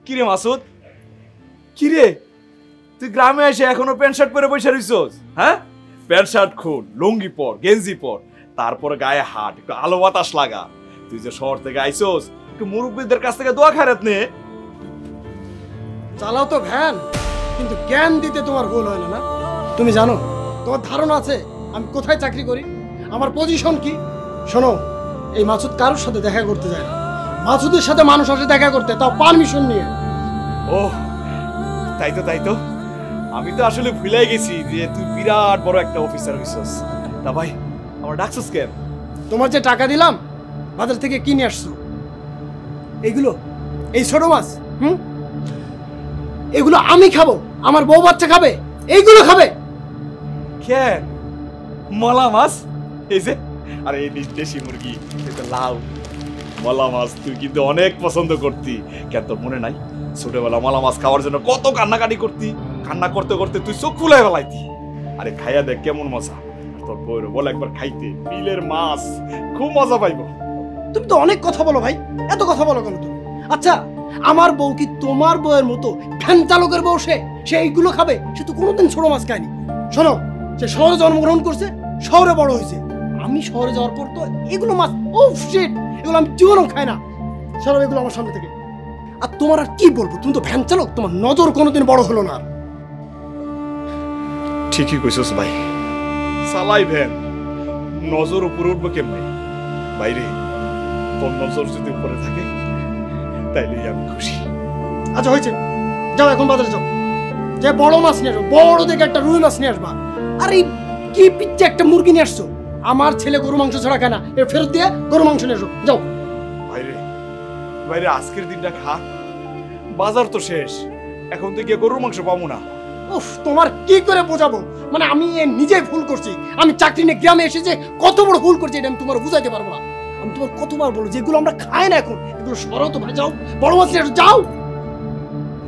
কিরে মাসুদ, কিরে তুই গ্রামে এসে এখনো প্যান্ট শার্ট পরে বসে রইছস? হ্যাঁ, প্যান্ট শার্ট খুল, লুঙ্গি পর, গেঞ্জি পর, তারপর গায়ে হাট, একটু আলো বাতাস লাগা। তুই যে শহর থেকে আইছস, একটু মুরব্বীদের কাছ থেকে দোয়া খায়রাত নে। চালাও তো ভ্যান, কিন্তু জ্ঞান দিতে তোমার ভুল হয় না। তুমি জানো, তোমার ধারণা আছে আমি কোথায় চাকরি করি, আমার পজিশন কি? শোনো, এই মাসুদ কারোর সাথে দেখা করতে যায় না। মাসুদের সাথে মানুষ আসে দেখা করতে, তাও পারমিশন নিয়ে। ও তাই তো আমি তো আসলে ভুলাই গেছি যে তুই বিরাট বড় একটা অফিসার হইছস। তা ভাই, আমার ডাকছস কেন? তোমার যে টাকা দিলাম, বাজার থেকে কিনে আসছো এইগুলো, এই ছোট মাছ, এগুলো আমি খাবো, আমার বউ বাচ্চা খাবে, এইগুলো খাবে। কেন? মলা মাছ এই যে, আরে এই দেশি মুরগি, এটা লাউ মলা মাছ তুই কিন্তু অনেক পছন্দ করতি। কেন তোর মনে নাই ছোটবেলা মলা মাছ খাওয়ার জন্য কত কান্নাকাটি করতি? কান্না করতে করতে তুই চোখ ফুলাই ফেলাইতি। আরে খাইয়া দেখ কেমন মজা। তোর বউর বল একবার খাইতে, বিলের মাছ খুব মজা পাইব। তুমি তো অনেক কথা বলো ভাই, এত কথা বলো কেন তুমি? আচ্ছা, আমার বউ কি তোমার বউয়ের মতো ভ্যান চালকের বউ? সে এইগুলো খাবে? সে তো কোনোদিন ছোট মাছ খায়নি। শোনো, সে শহরে জন্মগ্রহণ করছে, শহরে বড় হয়েছে। আমি শহরে যাওয়ার পর তো এগুলো মাছ, ও শিট, এগুলো আমি জীবনেও খাই না। সরব এগুলো আমার সামনে থেকে। আর তোমার আর কি বলবো, তুমি তো ভ্যান চালক, তোমার নজর কোনোদিন বড় হলো না। ঠিকই কইছস ভাই, চালাই ভ্যান, নজর উপরে উঠবো কেমনে? বাইরে তোর নজর যদি উপরে থাকে তাইলেই আমি খুশি। আচ্ছা হয়েছে, যাও এখন বাজারে যাও, যে বড় মাছ নিয়ে আসো, বড় দেখে একটা রুই মাছ নিয়ে আসবা। আর এই কি পিচ্ছে একটা মুরগি নিয়ে আসছো? আমার ছেলে গরু মাংস ছাড়া খায় না, এর ফেরত দিয়ে গরু মাংস নিয়ে এসো, যাও। বাইরে আজকের দিনটা খা, বাজার তো শেষ, এখন থেকে গরুর মাংস পাবো না। উফ, তোমার কি করে বোঝাবো? মানে আমি নিজেই ভুল করছি, আমি চাকরি নিয়ে গ্রামে এসে যে কত বড় ভুল করছি এটা আমি তোমার বুঝাইতে পারবো না। আমি তোমার কতবার বলো যেগুলো আমরা খাই না এখন, এগুলো সরো তো ভাই, যাও বড় মাছ নিয়ে এসো, যাও।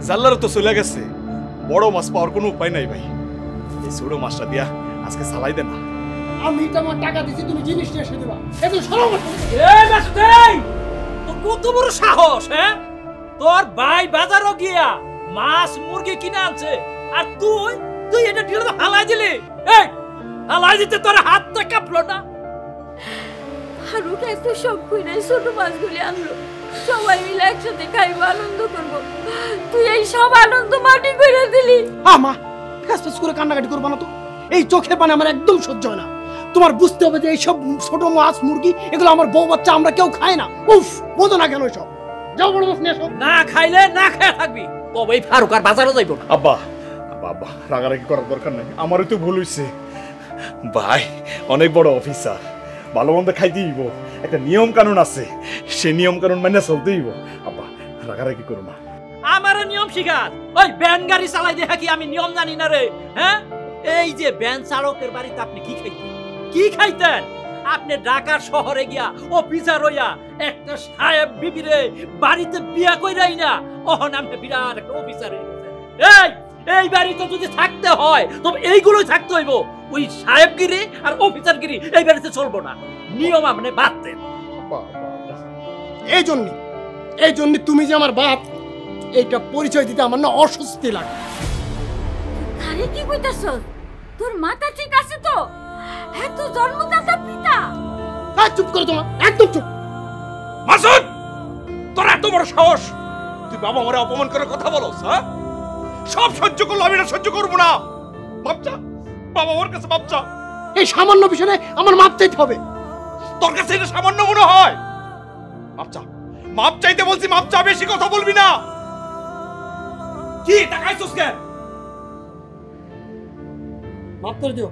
জাল্লারও তো চলে গেছে, বড় মাছ পাওয়ার কোনো উপায় নাই ভাই। এই ছোট মাছটা দিয়া আজকে চালাই দে না। আমি তোমার টাকা দিছি, তুমি জিনিস নিয়ে এসে দেবা, এগুলো সরো। তোর কত বড় সাহস? হ্যাঁ, তোর ভাই বাজারও গিয়া মাছ মুরগি কিনে আনছে, আর তুই এটা ঢিলে হালাই দিলি। এই হালাই দিতে তোর হাতটা কাঁপলো না? ফারুক এত সব কইরা ছোট মাছগুলি আনলো, সবাই মিলে একসাথে খাইবো, আনন্দ করবো, তুই এই সব আনন্দ মাটি করে দিলি। মা, ফ্যাস করে কান্নাকাটি করবা না তো, এই চোখের পানি আমার একদম সহ্য হয় না। তোমার বুঝতে হবে যে এইসব ছোট মাছ মুরগি এগুলো আমার বউ বাচ্চা আমরা কেউ খায় না। উফ, বোঝো না কেন এসব? যাও বড় মাছ নিয়ে এসো। না খাইলে না খেয়ে থাকবি, তবে ফারুক আর বাজারও যাইব না। আব্বা আব্বা রাগারাগি করার দরকার নাই, আমারও তো ভুল হইছে। ভাই অনেক বড় অফিসার, ভালো মন্দ খাইতে দিব, একটা নিয়ম কানুন আছে, সে নিয়ম কানুন মানে চলতে দিব। আব্বা রাগারাগি করো না। আমারও নিয়ম শিখার? ওই ভ্যান গাড়ি চালাই দেখা কি আমি নিয়ম জানি না রে? হ্যাঁ, এই যে ভ্যান চালকের বাড়িতে আপনি কি খাইতেন? আপনি ঢাকার শহরে গিয়া অফিসার হইয়া একটা সাহেব বিবিরে বাড়িতে বিয়া কইরাই না, ওহন আপনি বিরাট একটা অফিসার হয়ে গেছেন। এই বাড়িতে যদি থাকতে হয় তবে এইগুলোই থাকতে হইব, ওই সাহেবগিরি আর অফিসারগিরি এই বাড়িতে চলবো না, নিয়ম আপনি বাদ দেন। এই জন্য তুমি যে আমার বাপ, এইটা পরিচয় দিতে আমার না অস্বস্তি লাগে। আরে কি কইতাছ? তোর মাথা ঠিক আছে তো? হ্যাঁ, তো জন্মদাতা পিতা। চুপ করো, তোমার একদম চুপ। মাসুদ, তোর এত বড় সাহস, তুই বাবা আমারে অপমান করে কথা বলছ? হ্যাঁ, সব সহ্য করলো, আমি না সহ্য করবো না। বাচ্চা, বাবা ওর কাছে বাচ্চা, এই সামান্য বিষয়ে আমার মাপ চাইতে হবে? তোর কাছে এটা সামান্য মনে হয়? বাচ্চা, মাপ চাইতে বলছি, মাপ চা, বেশি কথা বলবি না। কি টাকাইছস কেন? মাপ করে দিও।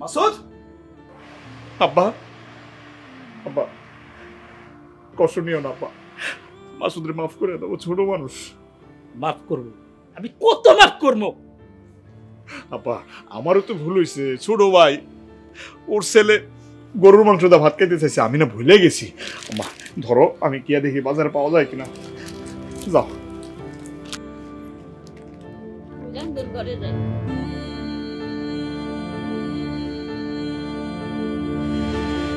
মাসুদ, আব্বা আব্বা কষ্ট নিও না আব্বা, মাসুদের মাফ করে দেবো, ছোট মানুষ। মাফ করবো? আমি কত মাফ করবো? আব্বা আমারও তো ভুল হয়েছে, ছোট ভাই ওর ছেলে গরুর মাংস দা ভাত খাইতে চাইছে, আমি না ভুলে গেছি। আম্মা ধরো, আমি গিয়া দেখি বাজারে পাওয়া যায় কিনা। যাও।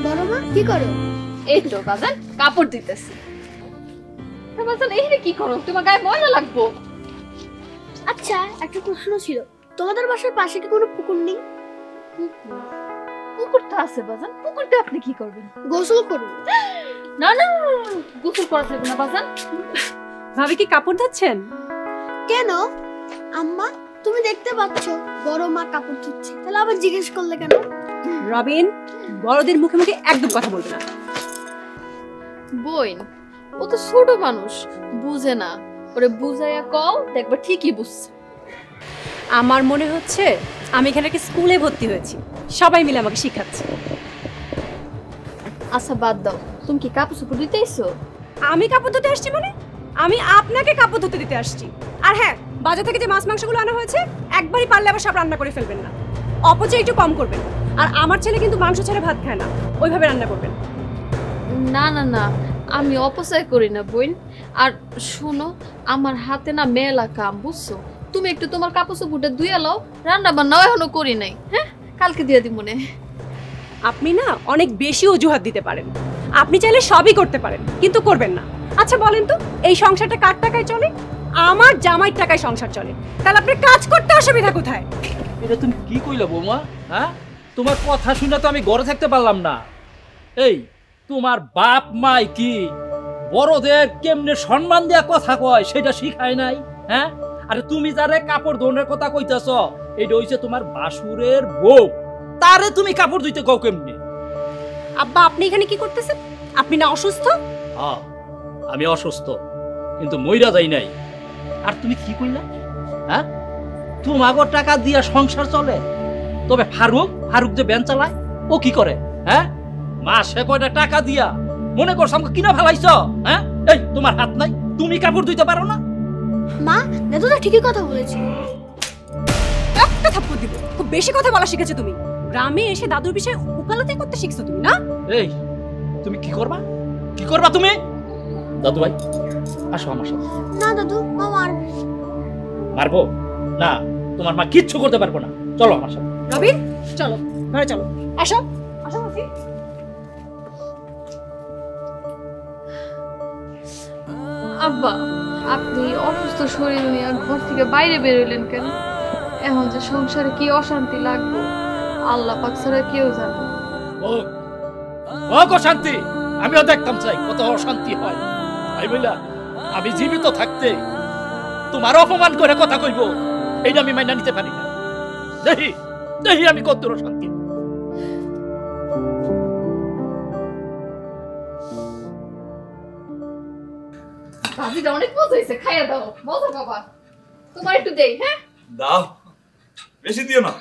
বড় মা কি করো? এই তো বাবা কাপড় দিতেছি। বাজান এইখানে কি করো? তোমার গায়ে ময়লা লাগবো। আচ্ছা একটা প্রশ্ন ছিল, তোমাদের বাসার পাশে কি কোনো পুকুর নেই? পুকুর তো আছে বাজান, পুকুরটা আপনি কি করবেন? গোসল করবো। না না, গোসল করা যাবে না বাজান। ভাবি কি কাপড় ধুচ্ছেন? কেন আম্মা, তুমি দেখতে পাচ্ছ বড় মা কাপড় ধুচ্ছে, তাহলে আবার জিজ্ঞেস করলে কেন? রবিন, বড়দের মুখে মুখে একদম কথা বলবে না। বইন, ও তো ছোট মানুষ, বুঝে না। ওরে বুঝাইয়া কও, দেখবা ঠিকই বুঝছে। আমার মনে হচ্ছে আমি এখানে একটা স্কুলে ভর্তি হয়েছি, সবাই মিলে আমাকে শিখাচ্ছে। আচ্ছা বাদ দাও, তুমি কি কাপড় চোপড় দিতে আইছো? আমি কাপড় ধুতে আসছি মানে? আমি আপনাকে কাপড় ধুতে দিতে আসছি। আর হ্যাঁ, বাজার থেকে যে মাছ মাংসগুলো আনা হয়েছে একবারই পারলে আবার সব রান্না করে ফেলবেন না, অপচয় একটু কম করবেন। আর আমার ছেলে কিন্তু মাংস ছাড়া ভাত খায় না, ওইভাবে রান্না করবেন। না না না, আমি অপচয় করি না বইন। আর শোনো, আমার হাতে না মেলা কাম, বুঝছো? তুমি একটু তোমার কাপড় চোপড়টা ধুইয়া লও, রান্না বান্নাও এখনো করি নাই। হ্যাঁ, কালকে দিয়ে দিব মনে। আপনি না অনেক বেশি অজুহাত দিতে পারেন। আপনি চাইলে সবই করতে পারেন, কিন্তু করবেন না। আচ্ছা বলেন তো, এই সংসারটা কার টাকায় চলে? আমার জামাইয়ের টাকায় সংসার চলে। তাহলে আপনি কাজ করতে অসুবিধা কোথায়? এটা তুমি কি কইলা বৌমা? হ্যাঁ, তোমার কথা শুনে তো আমি ঘরে থাকতে পারলাম না। এই তোমার বাপ মাই কি বড়দের কেমনে সম্মান দেয়া কথা কয় সেটা শিখায় নাই? হ্যাঁ, আরে তুমি যারে কাপড় ধোনের কথা কইতাছ, এটা হইছে তোমার বাসুরের বউ, তারে তুমি কাপড় ধুইতে কও কেমনে? আব্বা, আপনি এখানে কি করতেছেন? আপনি না অসুস্থ? হ্যাঁ, আমি অসুস্থ, কিন্তু মইরা যাই নাই। আর তুমি কি কইলা? হ্যাঁ, তোমাগো টাকা দিয়া সংসার চলে, তবে ফারুক যে ব্যান চালায়, ও কি করে? হ্যাঁ, মাসে কয়টা টাকা দিয়া মনে করছ আমাকে কিনা ফেলাইছ? হ্যাঁ, এই তোমার হাত নাই, তুমি কাপড় ধুইতে পারো না? মা, দাদুটা ঠিকই কথা বলেছে। একটা থাপ্পড় দিব। খুব বেশি কথা বলা শিখেছো তুমি। গ্রামে এসে দাদুর বিষয়ে উকালতি করতে শিখছো তুমি, না? এই তুমি কি করবা? কি করবা তুমি? দাদু ভাই, আসো আমার সাথে। না দাদু, মা মারবে। মারবো না, তোমার মা কিচ্ছু করতে পারবো না। চলো আমার সাথে। রবিন, চলো ঘরে চলো। আসো আসো বলছি। আব্বা, আপনি অসুস্থ শরীর নিয়ে ঘর থেকে বাইরে বেরোলেন কেন? এখন যে সংসারে কি অশান্তি লাগবে আল্লাহ পাক ছাড়া কেউ জানে। ও গো শান্তি, আমিও দেখতাম চাই কত অশান্তি হয়। তাই বইলা আমি জীবিত থাকতে তোমার অপমান করে কথা কইব, এইটা আমি মাইনা নিতে পারি না। দেখি দেখি আমি কত অশান্তি। ভাজিটা অনেক মজা হয়েছে, খাইয়া দাও। মজা বাবা, তোমার একটু দেই। হ্যাঁ, দাও, বেশি দিও না।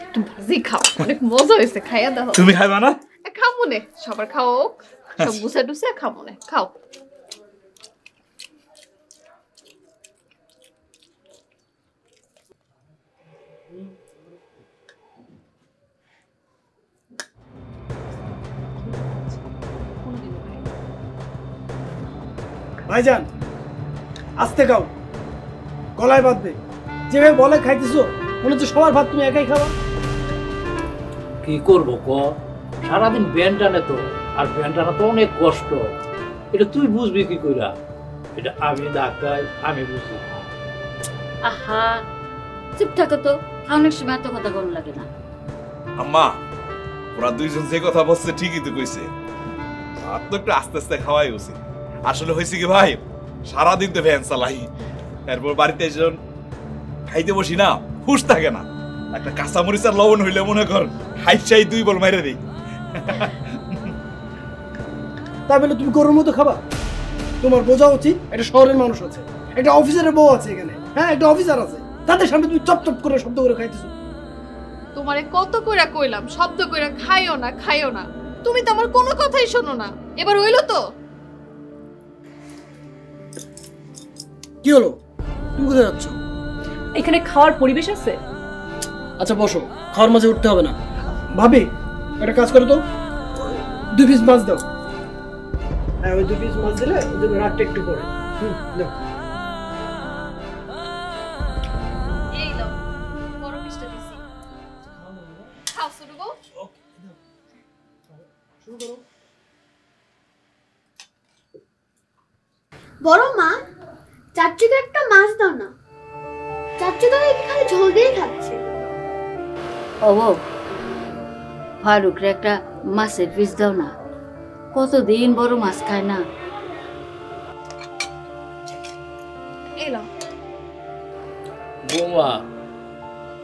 একটু ভাজি খাও, অনেক মজা হয়েছে, খাইয়া দাও। তুমি খাইবা না? খাও মনে, সবার খাও, সব গুছা টুসে খাও মনে, খাও। ভাইজান, আস্তে খাও, গলায় বাঁধবে। যেভাবে বলে খাইতেছো, মনে হচ্ছে সবার ভাত তুমি একাই খাওয়া। কি করবো ক, সারাদিন ব্যান টানে তো, আর ব্যান টানা তো অনেক কষ্ট। এটা তুই বুঝবি কি কইরা? এটা আমি ঢাকায়, আমি বুঝি। আহা, চুপ থাকো তো, অনেক সময় এত কথা বল লাগে না। আম্মা, ওরা দুইজন যে কথা বলছে ঠিকই তো কইছে। আর তো একটু আস্তে আস্তে খাওয়াই উচিত। আসলে হয়েছে কি ভাই, সারাদিন তো ভ্যান চালাই, এরপর বাড়িতে এসে খাইতে বসি না, হুশ থাকে না। একটা কাঁচামরিচ আর লবণ হইলে মনে কর হাইচাই 2 বল মাইরে দেই। তাই বলে তুমি গরুর মতো খাবা? তোমার বোঝা উচিত একটা শহরের মানুষ আছে, একটা অফিসারের বউ আছে এখানে। হ্যাঁ, একটা অফিসার আছে, তাদের সামনে তুমি চপ চপ করে শব্দ করে খাইতেছো। তোমারে কত কইরা কইলাম শব্দ কইরা খাইও না, খাইও না। তুমি তো আমার কোনো কথাই শোনো না। এবার হইলো তো? কি হলো, তুমি কোথায় যাচ্ছ? এখানে খাওয়ার পরিবেশ আছে? আচ্ছা বসো, খাওয়ার মাঝে উঠতে হবে না। ভাবি, একটা কাজ করো তো, 2 পিস মাছ দাও। হ্যাঁ, ওই 2 পিস মাছ দিলে ওই জন্য রাতটা একটু পরে। দাও। এই নাও, বড় পিসটা দিছি। খাও শুরু গো। শুরু করো। বড় মা, চাচুকে একটা মাছ দাও না। চাচু তো খালি ঝোল দিয়ে খাচ্ছে। ও বউ, ফারুকরে একটা মাছের পিস দাও না, কতদিন বড় মাছ খায় না। এলাম বৌমা,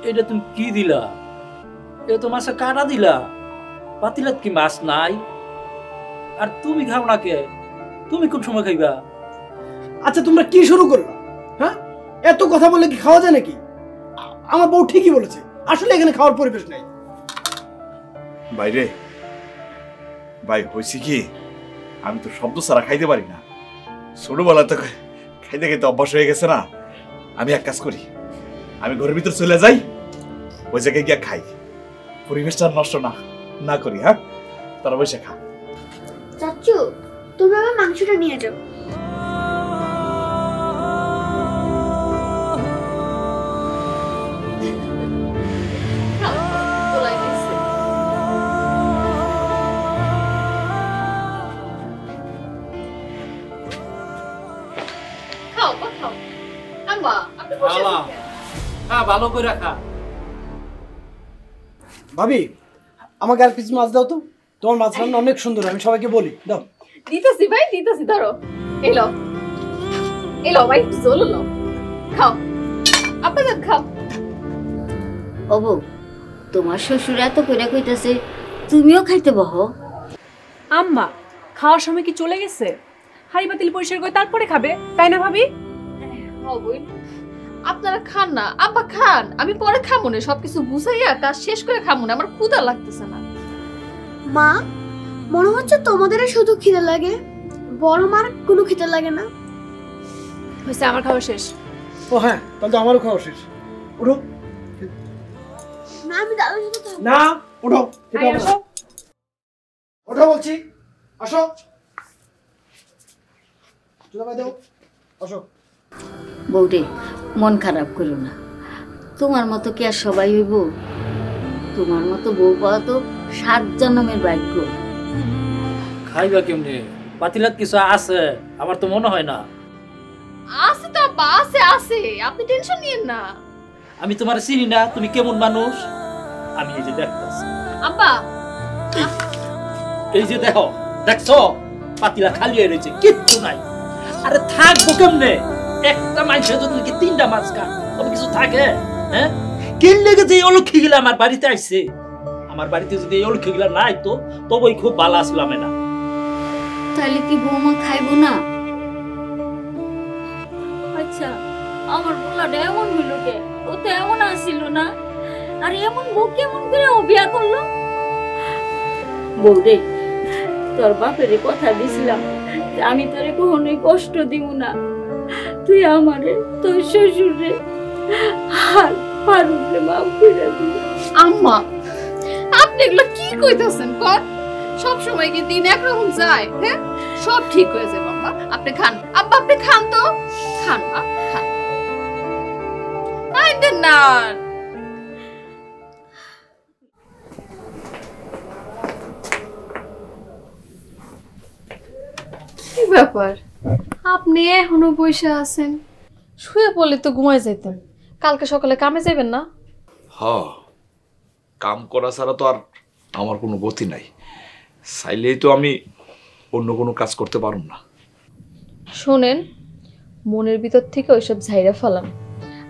এটা তুমি কি দিলা? এটা তো মাছে কাটা দিলা, পাতিলাত কি মাছ নাই? আর তুমি খাও না কে? তুমি কোন সময় খাইবা? আচ্ছা তোমরা কি শুরু করলা? হ্যাঁ, এত কথা বলে কি খাওয়া যায় নাকি? আমার বউ ঠিকই বলেছে, আসলে এখানে খাওয়ার পরিবেশ নেই। বাইরে ভাই, হয়েছে কি, আমি তো শব্দ ছাড়া খাইতে পারি না। ছোটবেলা তো খাইতে খাইতে অভ্যাস হয়ে গেছে না। আমি এক কাজ করি, আমি ঘরের ভিতর চলে যাই, ওই জায়গায় গিয়ে খাই, পরিবেশটা নষ্ট না করি। হ্যাঁ, তারা বসে খা। চাচু, তুমি আমার মাংসটা নিয়ে যাও। ভালো করে রাখা। ভাবি, আমাকে আর পিস মাছ দাও তো, তোমার মাছ রান্না অনেক সুন্দর, আমি সবাইকে বলি। দাও। দিতেছি ভাই, দিতেছি, ধরো। এলো এলো ভাই, জোলো লো, খাও, আপনাদের খাও। ও বউ, তোমার শ্বশুর এত করে কইতাছে, তুমিও খাইতে বহো। আম্মা, খাওয়ার সময় কি চলে গেছে? হাড়ি পাতিল পরিষ্কার করে তারপরে খাবে, তাই না ভাবি? আপনারা খান না, আব্বা খান, আমি পরে খাবো না। সবকিছু বুঝাইয়া কাজ শেষ করে খাবো না, আমার ক্ষুধা লাগতেছে না। মা, মনে হচ্ছে তোমাদের শুধু খিদে লাগে, বড় মার কোনো খিদে লাগে না। হয়েছে, আমার খাওয়া শেষ। ও হ্যাঁ, তাহলে তো আমারও খাওয়া শেষ। ওঠো। না, আমি দাদার সাথে থাকবো। না, ওঠো। আয়, আসো। ওঠো বলছি, আসো। জুতা বাঁধো, আসো। বউরে, মন খারাপ করো না, তোমার মতো কি আর সবাই হইব? তোমার মতো বউ পাওয়া তো 7 জন্মের ভাগ্য। খাইবা কেমনে? পাতিলাত কিছু আছে? আমার তো মনে হয় না। আছে তো আব্বা, আছে আছে, আপনি টেনশন নিয়েন না। আমি তোমার চিনি না, তুমি কেমন মানুষ আমি এই যে দেখতেছি। আব্বা, এই যে দেখো, দেখছো পাতিলা খালি হয়ে রয়েছে, কিচ্ছু নাই। আরে থাকবো কেমনে? একটা মানুষের যদি নাকি 3টা মাছ খা, তবে কিছু থাকে? হ্যাঁ, কিনলে যে এই অলক্ষী গুলা আমার বাড়িতে আসছে, আমার বাড়িতে যদি এই অলক্ষী গুলা নাই তো তবেই খুব ভালো আসলাম না। তাহলে কি বৌমা খাইবো না? আচ্ছা, আমার পোলাটা এমন হইল কে? ও তো এমন আসিল না। আর এমন বউ কেমন করে ও বিয়া করলো? বউরে, তোর বাপের কথা দিছিলাম যে আমি তোরে কখনোই কষ্ট দিব না, তুই আমারে তোর শ্বশুরে আর ফারুকরে মাফ করে দিবি। আম্মা, আপনি এগুলো কি কইতাছেন? কর, সব সময় কি দিন একরকম যায়? হ্যাঁ, সব ঠিক হয়ে যাবে আম্মা। আপনি খান, আব্বা আপনি খান তো, খান মা, খান। আই দেন না। কি ব্যাপার, আপনি এখনো বসে আছেন? শুয়ে পড়লে তো ঘুমাই যাইতেন। কালকে সকালে কামে যাবেন না? হ্যাঁ, কাম করা ছাড়া তো আর আমার কোনো গতি নাই। চাইলেই তো আমি অন্য কোনো কাজ করতে পারুম না। শোনেন, মনের ভিতর থেকে ওইসব ঝাইরা ফেলান।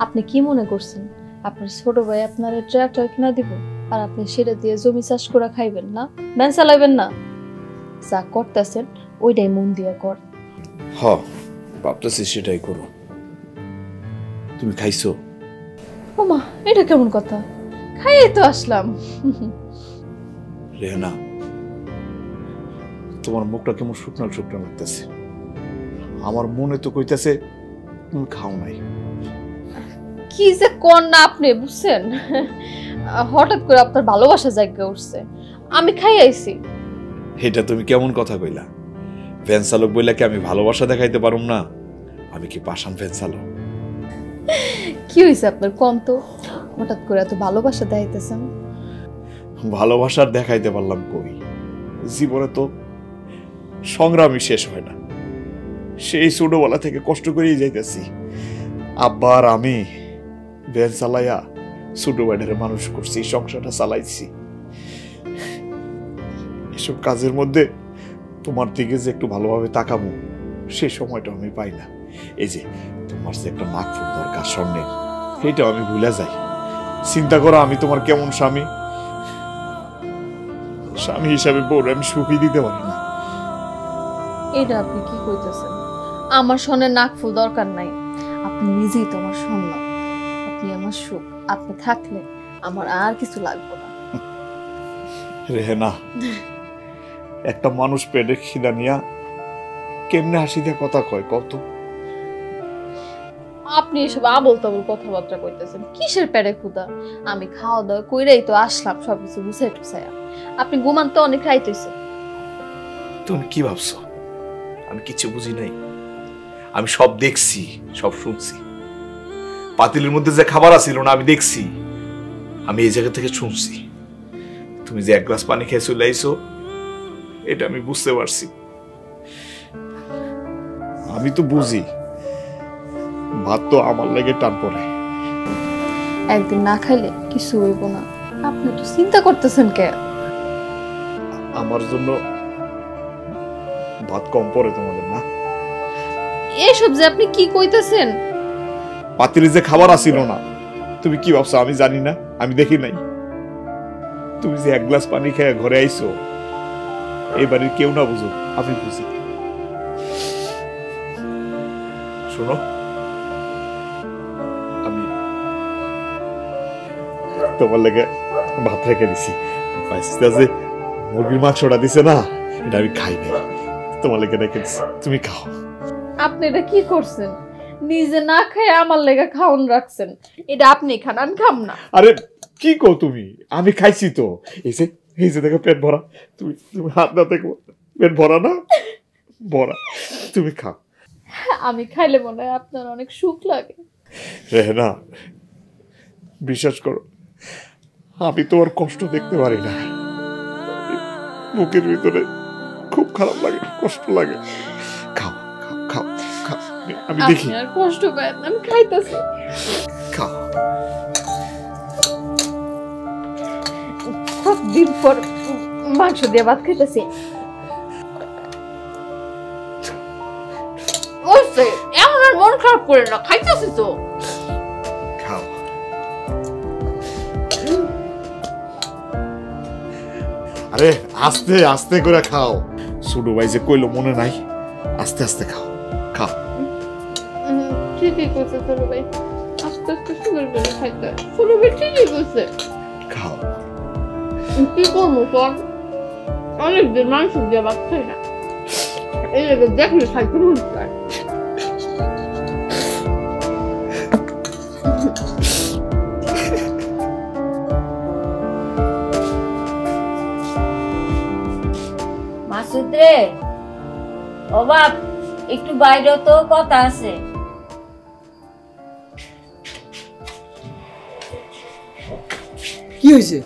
আপনি কি মনে করছেন আপনার ছোট ভাই আপনার ট্রাক্টর কিনা দিব আর আপনি সেটা দিয়ে জমি চাষ করে খাইবেন না, ভ্যান চালাইবেন না? যা করতেছেন ওইটাই মন দিয়ে কর। হ্যাঁ, ভাবতেছি সেটাই করো। তুমি খাইছো? ওমা, এটা কেমন কথা? খাইয়ে তো আসলাম। রেহানা, তোমার মুখটা কেমন শুকনো শুকনো লাগতেছে। আমার মনে তো কইতাছে তুমি খাও নাই। কি যে কোন না আপনি, বুঝছেন? হঠাৎ করে আপনার ভালোবাসা জায়গা উঠছে, আমি খাই আইছি। এটা তুমি কেমন কথা কইলা? ভ্যান চালক বইলা কি আমি ভালোবাসা দেখাইতে পারুম না? আমি কি পাষাণ ভ্যান চালক? কি হয়েছে আপনার, কোন তো? হঠাৎ করে এত ভালোবাসা দেখাইতেছেন। ভালোবাসার দেখাইতে পারলাম কই? জীবনে তো সংগ্রামই শেষ হয় না, সেই ছোটবেলা থেকে কষ্ট করেই যাইতেছি। আব্বা আর আমি ভ্যান চালাইয়া ছোট ভাইটারে মানুষ করছি, সংসারটা চালাইছি। এসব কাজের মধ্যে তোমার দিকে যে একটু ভালোভাবে তাকাবো সেই সময়টা আমি পাই না। এই যে তোমার যে একটা নাকফুল দরকার স্বর্ণের, সেইটাও আমি ভুলে যাই। চিন্তা করো আমি তোমার কেমন স্বামী, স্বামী হিসাবে বউরে আমি সুখী দিতে পারি না। এটা আপনি কি কইতেছেন? আমার স্বর্ণের নাকফুল দরকার নাই, আপনি নিজেই তো আমার স্বর্ণ, আপনি আমার সুখ। আপনি থাকলে আমার আর কিছু লাগবে না। রেহেনা, একটা মানুষ পেটে খিদা নিয়া কেমনে হাসি দিয়ে কথা কয় কত? আপনি এসব আবল তাবল কথাবার্তা কইতেছেন। কিসের পেটে ক্ষুধা? আমি খাওয়া দাওয়া কইরাই তো আসলাম, সবকিছু গুছাই টুছাইয়া। আপনি ঘুমান তো অনেক রাইত হইছে। তুমি কি ভাবছো আমি কিছু বুঝি নাই? আমি সব দেখছি, সব শুনছি। পাতিলের মধ্যে যে খাবার আছিল না আমি দেখছি, আমি এই জায়গা থেকে শুনছি। তুমি যে এক গ্লাস পানি খেয়ে চলে আইছো এটা আমি বুঝতে পারছি। আমি তো বুঝি ভাত তো আমার লাগে টান পড়ে। একদিন না খাইলে কিছু হইব না। আপনি তো চিন্তা করতেছেন কে? আমার জন্য ভাত কম পড়ে তোমাদের না? এসব যে আপনি কি কইতেছেন? পাতিলে যে খাবার আসিল না তুমি কি ভাবছো আমি জানি না? আমি দেখি নাই? তুমি যে এক গ্লাস পানি খেয়ে ঘরে আইছো এই বাড়ির কেউ না বুঝো, আমি বুঝি। শোনো, আমি তোমার লেগে ভাত রেখে দিছি। যে মুরগির মাংসটা দিছে না এটা আমি খাই নাই, তোমার লেগে রেখে দিছি, তুমি খাও। আপনি এটা কি করছেন? নিজে না খেয়ে আমার লেগে খাওন রাখছেন। এটা আপনি খান, আমি খাম না। আরে কি কো তুমি? আমি খাইছি তো। এই যে দেখো পেট ভরা। তুমি তুমি হাত না দেখো পেট ভরা না? ভরা। তুমি খাও। আমি খাইলে মনে হয় আপনার অনেক সুখ লাগে। রেহেনা, বিশ্বাস করো আমি তোমার কষ্ট দেখতে পারি না। বুকের ভিতরে খুব খারাপ লাগে, কষ্ট লাগে। খাও খাও খাও খাও, আমি দেখি। আপনি আর কষ্ট পায় না, আমি খাইতেছি। খাও। দিন পর মাংস দিয়ে ভাত খাইতেছি। এমন আর মন খারাপ করে না, খাইতেছি তো। খাও। আরে আস্তে আস্তে করে খাও। ছোট ভাই যে কইলো মনে নাই? আস্তে আস্তে খাও, খাও। ঠিকই করছে ছোট ভাই, আস্তে আস্তে সুন্দর করে খাইতে। ছোট ভাই ঠিকই করছে। খাও। কি করবো কর? অনেকদিন মাংস দিয়ে ভাত খাই না, এই লেগে দেখলে খাইতে মন চায়। মাসুদ রে, ও বাপ একটু বাইরে তো কথা আছে। কি হয়েছে?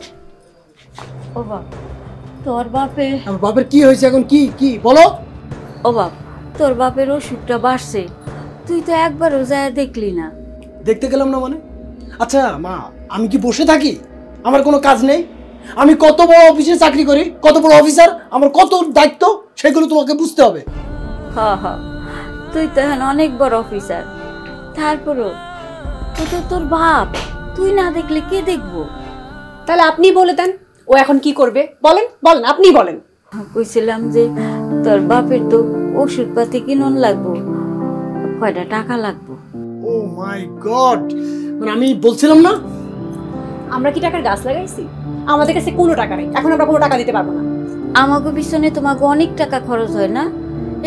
ও বাপ, তোর বাপের আমার বাপের কি হয়েছে এখন? কি কি বলো? ও বাপ, তোর বাপের অসুখটা বাড়ছে, তুই তো একবারও যায় দেখলি না। দেখতে গেলাম না মানে? আচ্ছা মা, আমি কি বসে থাকি? আমার কোনো কাজ নেই? আমি কত বড় অফিসে চাকরি করি, কত বড় অফিসার, আমার কত দায়িত্ব, সেগুলো তোমাকে বুঝতে হবে। হ্যাঁ হ্যাঁ, তুই তো এখন অনেক বড় অফিসার, তারপরও তুই তো তোর বাপ, তুই না দেখলে কে দেখবো? তাহলে আপনি বলে দেন ও এখন কি করবে? বলেন বলেন, আপনি বলেন। কইছিলাম যে তোর বাপের তো ওষুধপাতি কিনন লাগবো, কয়টা টাকা লাগবো। ও মাই গড, মানে আমি বলছিলাম না আমরা কি টাকার গাছ লাগাইছি? আমাদের কাছে কোনো টাকা নেই, এখন আমরা কোনো টাকা দিতে পারবো না। আমাকে পিছনে তোমাকে অনেক টাকা খরচ হয় না,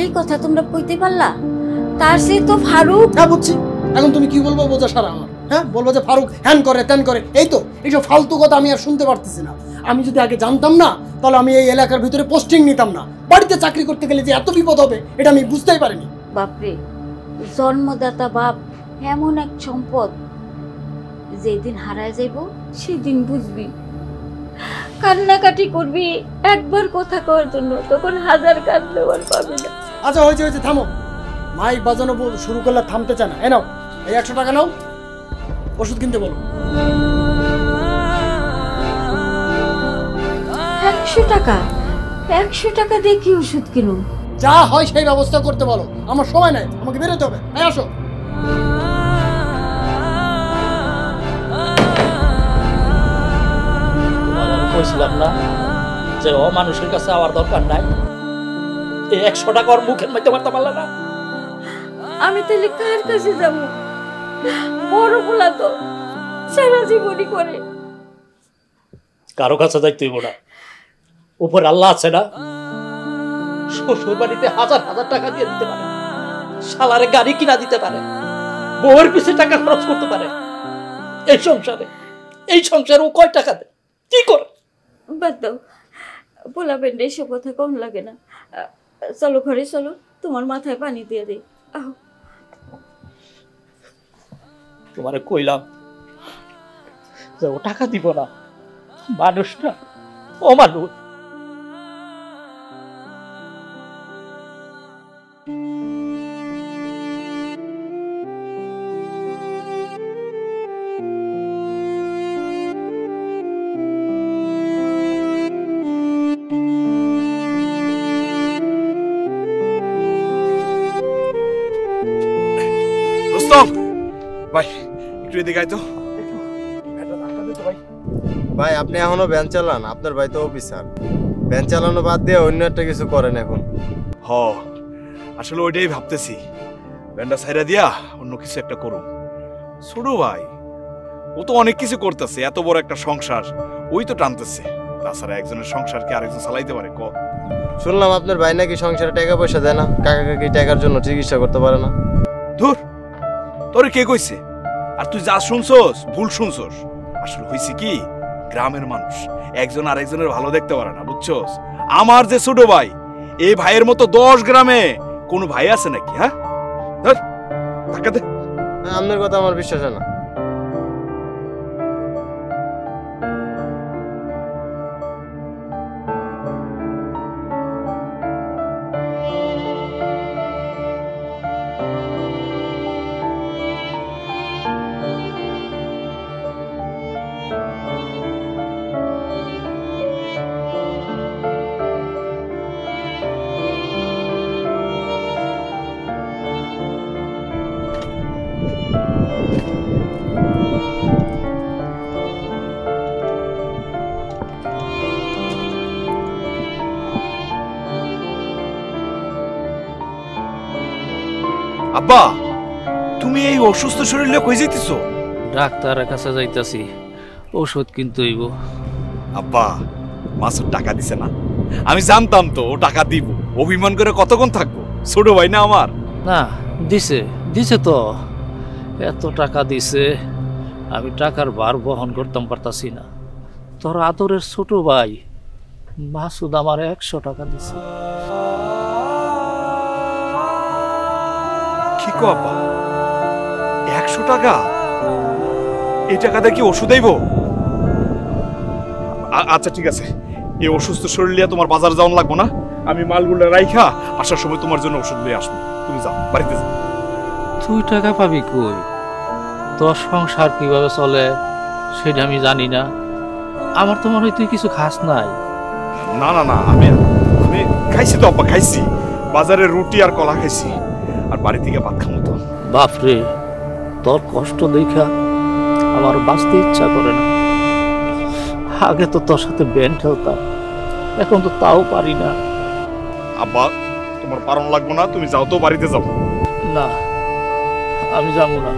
এই কথা তোমরা কইতে পারলা? তার সে তো ফারুক। হ্যাঁ বুঝছি, এখন তুমি কি বলবো বোঝা সারা আমার। হ্যাঁ বলবো যে ফারুক হ্যান করে ত্যান করে, এই তো এইসব ফালতু কথা আমি আর শুনতে পারতেছি না। আমি যদি আগে জানতাম না তাহলে আমি এই এলাকার ভিতরে পোস্টিং নিতাম না। বাড়িতে চাকরি করতে গেলে যে এত বিপদ হবে এটা আমি বুঝতেই পারিনি। বাপরে, জন্মদাতা বাপ এমন এক সম্পদ, যেদিন হারায় যাইব সেদিন বুঝবি, কান্নাকাটি করবি একবার কথা কওয়ার জন্য, তখন হাজার কাঁদলেও আর পাবি না। আচ্ছা হয়েছে হয়েছে, থামো। মাইক বাজানো শুরু করলে থামতে চায় না। এই নাও, এই 100 টাকা নাও, ওষুধ কিনতে বলো। 100 টাকা? 100 টাকা দিয়ে কি ওষুধ কিনুম? যা হয় সেই ব্যবস্থা করতে বলো, আমার সময় নাই, আমাকে বেরোতে হবে। এই আসো। কইছিলাম না যে ও মানুষের কাছে আমার দরকার নাই? এই 100 টাকা ওর মুখের মধ্যে মারতে পারলে না? আমি তাহলে কার কাছে যাব? বড় পোলা তো সারা জীবনই করে। কারো কাছে যাইতে হইব না, উপর আল্লাহ আছে না? শ্বশুর বাড়িতে হাজার হাজার টাকা দিয়ে দিতে পারে, শালারে গাড়ি কিনা দিতে পারে, বউয়ের পিছে টাকা খরচ করতে পারে। এই সংসারে ও কয় টাকা দেয়, কি করে? বাদ দাও, পোলা পেন্ডে এসব কথা কম লাগে না। চলো ঘরে চলো, তোমার মাথায় পানি দিয়ে দিই। আহ, তোমারে কইলাম যে ও টাকা দিব না, মানুষ না, ও মানুষ। ভাই একটু এদিকে আয় তো। ভাই আপনি এখনো ভ্যান চালান? আপনার ভাই তো অফিসার, ভ্যান চালানো বাদ দিয়ে অন্য একটা কিছু করেন এখন। হ, আসলে ওইটাই ভাবতেছি, ভ্যানটা ছাইরা দিয়া অন্য কিছু একটা করুন। ছোট ভাই ও তো অনেক কিছু করতেছে, এত বড় একটা সংসার ওই তো টানতেছে। তাছাড়া একজনের সংসারকে আরেকজন চালাইতে পারে? ক শুনলাম আপনার ভাই নাকি সংসারে টাকা পয়সা দেয় না, কাকা কাকি টাকার জন্য চিকিৎসা করতে পারে না। ধুর, তোরে কে কইছে? আর তুই যা শুনছস ভুল শুনছস। আসলে হইছে কি, গ্রামের মানুষ একজন আরেকজনের ভালো দেখতে পারে না, বুঝছস? আমার যে ছোট ভাই, এই ভাইয়ের মতো 10 গ্রামে কোন ভাই আছে নাকি? হ্যাঁ, ধর টাকা দে। আপনার কথা আমার বিশ্বাস হয় না। আব্বা, তুমি এই অসুস্থ শরীরে কই যাইতেছো? ডাক্তারের কাছে যাইতাছি, ওষুধ কিনতে হইব। আব্বা, মাসুদ টাকা দিছে না? আমি জানতাম তো ও টাকা দিব। অভিমান করে কতক্ষণ থাকবো? ছোট ভাই না আমার? না, দিছে তো, এত টাকা দিছে, আমি টাকার ভার বহন করতাম পারতাছি না। তোর আদরের ছোট ভাই মাসুদ আমার 100 টাকা দিছে। কি কো আব্বা, 100 টাকা? এই টাকা দিয়ে কি ওষুধ আইব? আচ্ছা ঠিক আছে, এই অসুস্থ শরীর নিয়ে তোমার বাজার যাওয়ান লাগবো না। আমি মালগুলো রাইখা আসার সময় তোমার জন্য ওষুধ নিয়ে আসবো। তুমি যাও, বাড়িতে যাও। তুই টাকা পাবি কই? তোর সংসার কিভাবে চলে সেটা আমি জানি না। আমার তো মনে হয় তুই কিছু খাস নাই। না না না, আমি খাইছি তো আব্বা, খাইছি। বাজারে রুটি আর কলা খাইছি, আর বাড়ি থেকে ভাত খামো তো। বাপরে, তোর কষ্ট দেখা আমার বাঁচতে ইচ্ছা করে না। আগে তো তোর সাথে ব্যান্ড খেলতাম, এখন তো তাও পারি না। আব্বা, তোমার পারণ লাগবো না, তুমি যাও তো, বাড়িতে যাও। না, আমি যাবো না।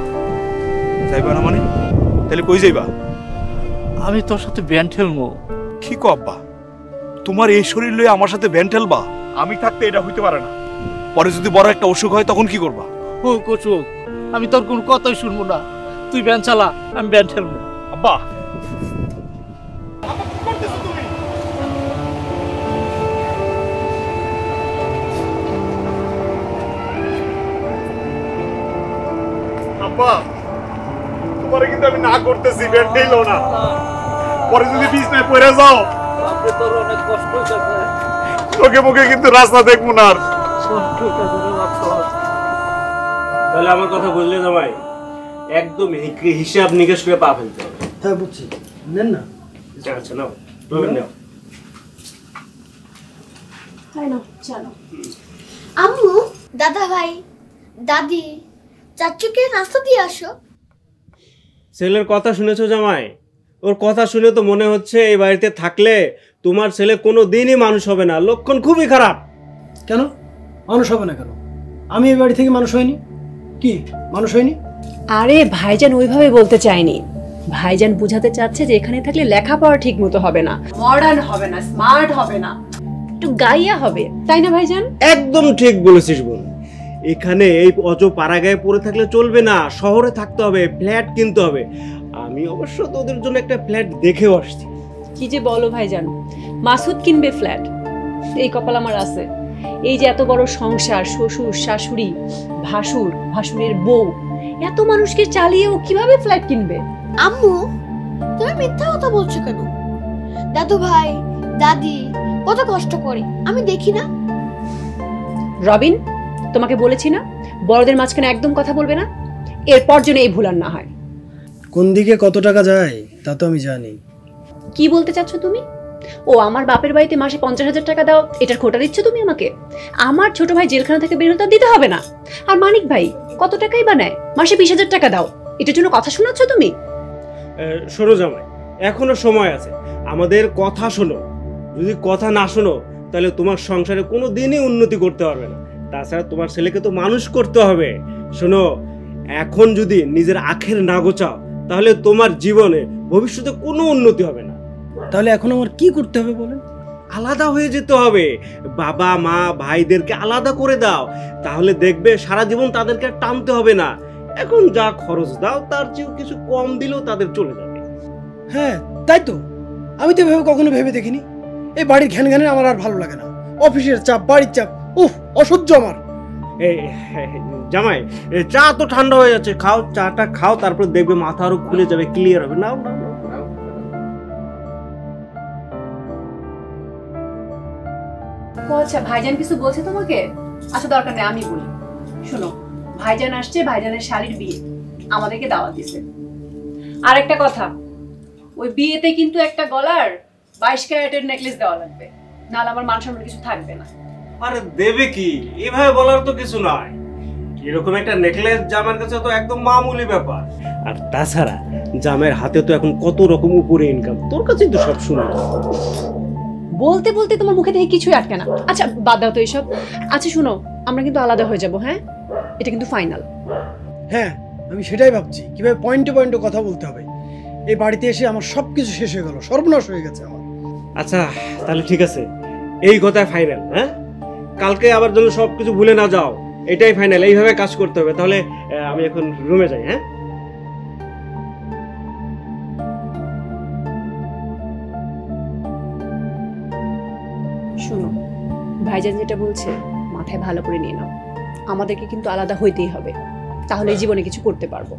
যাইবা না মানে? তাহলে কই যাইবা? আমি তোর সাথে ব্যান্ড খেলবো। কি কো আব্বা, তোমার এই শরীর লয়ে আমার সাথে ব্যান্ড খেলবা? আমি থাকতে এটা হইতে পারে না। পরে যদি বড় একটা অসুখ হয় তখন কি করবা? ও কচুক, আমি তোর কোন কথাই শুনবো না। তুই ব্যান্ড চালা, আমি ব্যান্ড খেলবো। আব্বা, আব্বা, তোমারে কিন্তু আমি না করতেছি, ব্যান্ড খেলো না। পরে যদি বিছনায় পড়ে যাও, বাপরে তোর অনেক কষ্ট হইতাছে। চোখে মুখে কিন্তু রাস্তা দেখবো না। আর কষ্ট হইতাছে রে বাপ। তাহলে আমার কথা বুঝলে জামাই, একদম হিসাব নিকেশ করে পা ফেলতে হবে। হ্যাঁ বুঝছি, নেন না। আচ্ছা নাও, রবিন নাও। আম্মু, দাদা ভাই, দাদি, চাচুকে নাস্তা দিয়ে আসো। ছেলের কথা শুনেছো জামাই? ওর কথা শুনে তো মনে হচ্ছে এই বাড়িতে থাকলে তোমার ছেলে কোনো দিনই মানুষ হবে না, লক্ষণ খুবই খারাপ। কেন মানুষ হবে না কেন? আমি এই বাড়ি থেকে মানুষ হইনি? কি মানুষ হইনি? আরে ভাইজান ওইভাবে বলতে চাইনি। ভাইজান বুঝাতে চাচ্ছে যে এখানে থাকলে লেখাপড়া ঠিক মতো হবে না, মডার্ন হবে না, স্মার্ট হবে না, একটু গাইয়া হবে, তাই না ভাইজান? একদম ঠিক বলেছিস বোন। এখানে এই অজ পাড়াগায়ে পড়ে থাকলে চলবে না, শহরে থাকতে হবে, ফ্ল্যাট কিনতে হবে। আমি অবশ্য তোদের জন্য একটা ফ্ল্যাট দেখেও আসছি। কি যে বলো ভাইজান, মাসুদ কিনবে ফ্ল্যাট? এই কপাল আমার আছে। এই যে এত বড় সংসার, শ্বশুর শাশুড়ি, ভাসুর, ভাসুরের বউ, এত মানুষকে চালিয়ে ও কিভাবে ফ্ল্যাট কিনবে? আম্মু, তুমি মিথ্যা কথা বলছো কেন? দাদু ভাই, দাদি কত কষ্ট করে, আমি দেখি না? রবিন, তোমাকে বলেছি না বড়দের মাঝখানে একদম কথা বলবে না, এরপর যেন এই ভুল আর না হয়। কোন দিকে কত টাকা যায় তা তো আমি জানি। কি বলতে চাচ্ছ তুমি? ও আমার বাপের বাড়িতে মাসে 50,000 টাকা দাও, এটার খোটা দিচ্ছ তুমি আমাকে? আমার ছোট ভাই জেলখানা থেকে বের হতে দিতে হবে না? আর মানিক ভাই কত টাকাই বা নেয়, মাসে 20,000 টাকা দাও, এটার জন্য কথা শোনাচ্ছ তুমি? শোনো জামাই, এখনো সময় আছে, আমাদের কথা শোনো। যদি কথা না শোনো তাহলে তোমার সংসারে কোনো দিনই উন্নতি করতে পারবে না। তাছাড়া তোমার ছেলেকে তো মানুষ করতে হবে। শোনো, এখন যদি নিজের আখের না গোছাও তাহলে তোমার জীবনে ভবিষ্যতে কোনো উন্নতি হবে না। তাহলে এখন আমার কি করতে হবে বলেন? আলাদা হয়ে যেতে হবে। বাবা মা ভাইদেরকে আলাদা করে দাও, তাহলে দেখবে সারা জীবন তাদেরকে টানতে হবে না। এখন যা খরচ দাও তার চেয়েও কিছু কম দিলেও তাদের চলে যাবে। হ্যাঁ তাই তো, আমি তো ভেবে কখনো ভেবে দেখিনি। এই বাড়ির ঘ্যান ঘ্যানে আমার আর ভালো লাগে না। অফিসের চাপ, বাড়ির চাপ, উফ অসহ্য আমার। এই জামাই, চা তো ঠান্ডা হয়ে যাচ্ছে, খাও, চাটা খাও, তারপর দেখবে মাথা আরো খুলে যাবে, ক্লিয়ার হবে। নাও নাও নাও। আচ্ছা ভাইজান কিছু বলছে তোমাকে? আচ্ছা দরকার নেই, আমি বলি। শোনো, ভাইজান আসছে, ভাইজানের শাড়ির বিয়ে, আমাদেরকে দাওয়াত দিছে। আর একটা কথা, ওই বিয়েতে কিন্তু একটা গলার 22 ক্যারেটের নেকলেস দেওয়া লাগবে, নাহলে আমার মান সম্মান কিছু থাকবে না। আরে দেবে কি, এভাবে বলার তো কিছু নাই। এরকম একটা নেকলেস জামার কাছে তো একদম মামুলি ব্যাপার। আর তাছাড়া জামের হাতে তো এখন কত রকম উপরে ইনকাম, তোর কাছেই তো সব শুনে। বলতে বলতে তোমার মুখে থেকে কিছুই আটকে না। আচ্ছা বাদ দাও তো এইসব। আচ্ছা শুনো, আমরা কিন্তু আলাদা হয়ে যাব, হ্যাঁ? এটা কিন্তু ফাইনাল। হ্যাঁ আমি সেটাই ভাবছি, কিভাবে পয়েন্টে পয়েন্টে কথা বলতে হবে। এই বাড়িতে এসে আমার সবকিছু শেষ হয়ে গেল, সর্বনাশ হয়ে গেছে আমার। আচ্ছা তাহলে ঠিক আছে, এই কথাই ফাইনাল। হ্যাঁ, কালকে আবার যেন সবকিছু ভুলে না যাও, এটাই ফাইনাল, এইভাবে কাজ করতে হবে। তাহলে আমি এখন রুমে যাই। হ্যাঁ, শোনো, ভাইজান যেটা বলছে মাথায় ভালো করে নিয়ে নাও। আমাদেরকে কিন্তু আলাদা হইতেই হবে, তাহলে জীবনে কিছু করতে পারবো।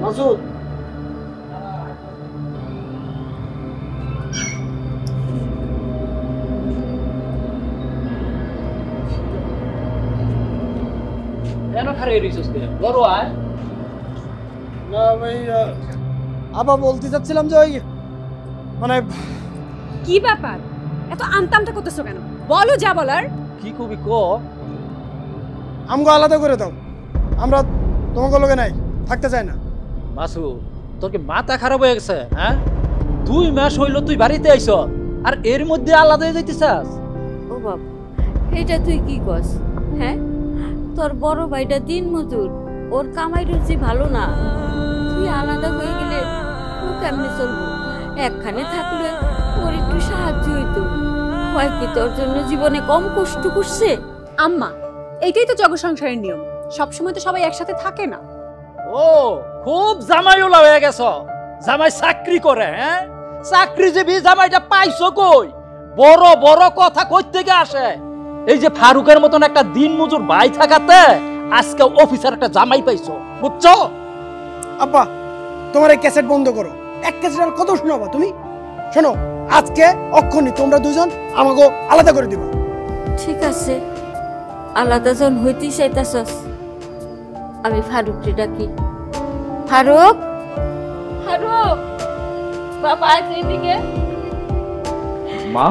মাসুদ, কেন খারে রইছস কে? বড় আর না ভাই, আবার বলতে চাচ্ছিলাম যে ওই মানে কি ব্যাপার, এত আমতা আমতা করতেছো কেন? বলো যা বলার। কি কবি ক? আমগো আলাদা করে দাও, আমরা তোমাকে লগে নাই, থাকতে চাই না। মাসু, তোর কি মাথা খারাপ হয়ে গেছে? হ্যাঁ, 2 মাস হইল তুই বাড়িতে আইছ, আর এর মধ্যে আলাদা হয়ে যাইতেছাস? ও বাপ, এটা তুই কি কস? হ্যাঁ, তোর বড় ভাইটা দিন মজুর, ওর কামাই রুচি ভালো না। তুই আলাদা হয়ে গেলে ও কেমনে চলবো? একখানে থাকলে ওর একটু সাহায্য হইতো। হয় কি তোর জন্য জীবনে কম কষ্ট করছে? আম্মা, এইটাই তো জগ সংসারের নিয়ম, সবসময় তো সবাই একসাথে থাকে না। ও, খুব জামাইওলা হয়ে গেছ। জামাই চাকরি করে? হ্যাঁ, চাকরিজীবী জামাইটা পাইছো কই? বড় বড় কথা কই থেকে আসে? এই যে ফারুকের মতন একটা দিন মজুর ভাই থাকাতে আজকে অফিসার একটা জামাই পাইছো, বুঝছো? আব্বা তোমার এই ক্যাসেট বন্ধ করো। এক ক্যাসেট আর কত শোনাবা তুমি? শোনো, আজকে অক্ষণি তোমরা দুজন আমাকে আলাদা করে দিবা। ঠিক আছে, আলাদা জন হইতে চাইতাছস, আমি ফারুককে ডাকি। ফারুক, ফারুক, বাবা আছে এদিকে। মা,